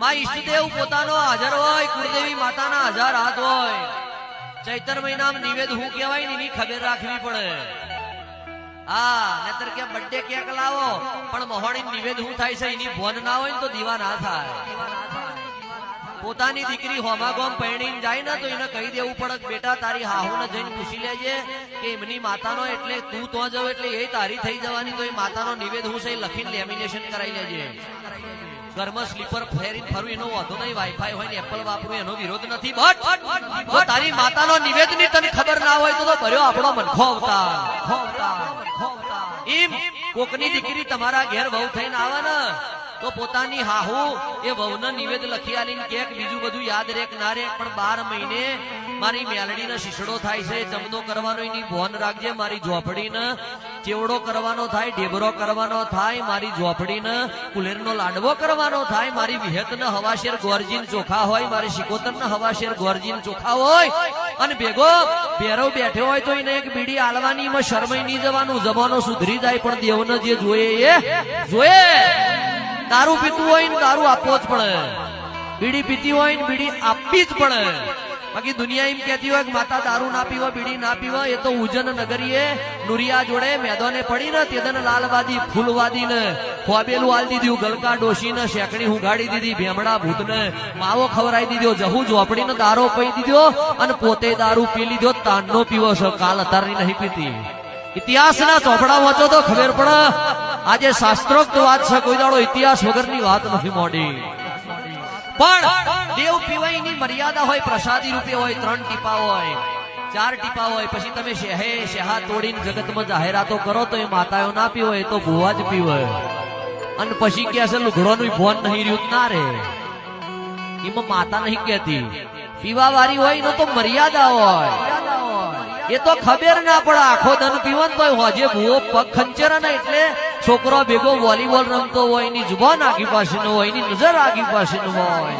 માં ઈષ્ટદેવ પોતાનો હાજર હોય, કુળદેવી માતાના 1000 હાથ હોય. ચૈતર મહિનામાં નિવેદ હું કહેવાય ને એની ખબર રાખવી પડે. હા, નહીતર કે બર્થડે કેક લાવો પણ મહોણી નિવેદ હું થાય છે એની ભોન ના હોય ને તો દીવા ના થાય. પોતાની દીકરી હોમાગોમ પૈણીને જાય ને તો એને કહી દેવું પડે કે બેટા તારી હાહુને જઈને પૂછી લેજે કે એમની માતાનો, એટલે તું તો જવ એટલે એ તારી થઈ જવાની, તો એ માતાનો નિવેદ હું છે લખીને લેમિનેશન કરાવી લેજે. ઘરમાં સ્લીપર ફેરીને ફરવું એનો વાંધો નહીં, વાઈફાઈ હોય ને એપલ વાપરું એનો વિરોધ નથી. બટ જો તારી માતાનો નિવેદ ની તને ખબર ના હોય તો ભર્યો આપણો મનખો અવતાર. એમ કોકની દીકરી તમારા ઘેર વહુ થઈને આવે ને તો પોતાની હાહુ એ વહુને નિવેદ લખી આલીને કેક બીજું બધું યાદ રેક ના રે, પણ 12 મહિને મારી મેલડીને શીશડો થાય છે, જમનો કરવાનો એની ભોન રાખજે. મારી ઝોપડીને ચેવડો કરવાનો થાય, ઢેબરો કરવાનો થાય, મારી ઝોપડીને કુલેરનો લાડવો કરવાનો થાય, મારી વિહતને હવાશેર ગોરજીન ચોખા હોય, મારી શિકોતરને હવાશેર ગોરજીન ચોખા હોય, અને ભેગો ભેરવ બેઠો હોય તો એને એક બીડી આલવાની. એમાં શરમાઈ નહીં જવાનું, જમાનો સુધરી જાય પણ દેવને જે જોઈએ એ જોઈએ. દારૂ પીતું હોય ને દારૂ આપવો જ પડે, બીડી પીતી હોય ને બીડી આપવી જ પડે. બાકી દુનિયા એમ કહેતી હોય કે માતા દારૂ ના પીવો, બીડી ના પીવો, એ તો ઉજન નગરીએ નુરિયા જોડે મેદાને પડી ને તેદન લાલવાદી ફૂલવાદી ને ખોબેલું આલ દીધું, ગલકા ડોશી ને શેકણી હુંગાડી દીધી, ભેમડા ભૂત ને માવો ખવરાઈ દીધો, જહુ ઝોપડી ને દારો પી દીધો અને પોતે દારૂ પી લીધો. તાનનો પીવો છો, કાલ અતારની નહીં પીતી. ઇતિહાસના ચોપડા વાંચો તો ખબર પડે. આજે શાસ્ત્રોક્ત વાત છે, કોઈ દાડો ઇતિહાસ વગરની વાત નથી મોડી. પણ દેવ પીવાયની મર્યાદા હોય, પ્રસાદી રૂપે હોય, 3 ટીપા હોય, 4 ટીપા હોય. પછી તમે શેહા તોડીને જગતમાં જાહેરાતો કરો તો એ માતાઓ ના પીવો, એ તો ભુવા જ પીવે. અને પછી કે છે લુગડોનું ભોન નહીં રહ્યું ના રે, એમાં માતા નહીં કહેતી. પીવા વાળી હોય એનો તો મર્યાદા હોય, એ તો ખબર ના પડે. આખો દન પીવન તો હોજે ભૂવો પગ ખંચેરા ને એટલે છોકરો ભેગો વોલીબોલ રમતો હોય, એની જુબાન આગી પાસેનું હોય, એની નજર આગી પાસેનું હોય,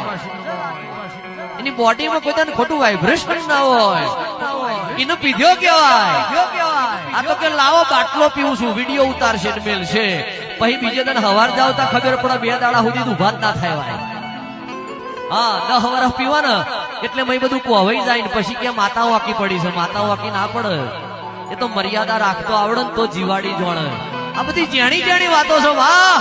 એની બોડીમાં કોઈ ખોટું વાઇબ્રેશન ના હોય, એનો પીધ્યો કેવાય. આ તો કે લાવો બાટલો પીવું છું, વિડીયો ઉતારશે ને મેલશે, પછી બીજે દન હવાર જાવતા ખબર પડે 2 દાડા સુધી ઉભા જ ના થાય. હા, 10 વર્ષ પીવા ને એટલે મેં બધું કોવાઈ જાય ને પછી કે માતા વાકી પડી છે. માતા વાકી ના પડે, એ તો મર્યાદા રાખતો આવડે ને તો જીવાડી જોડે. આ બધી જેણી જેણી વાતો છે. વાહ,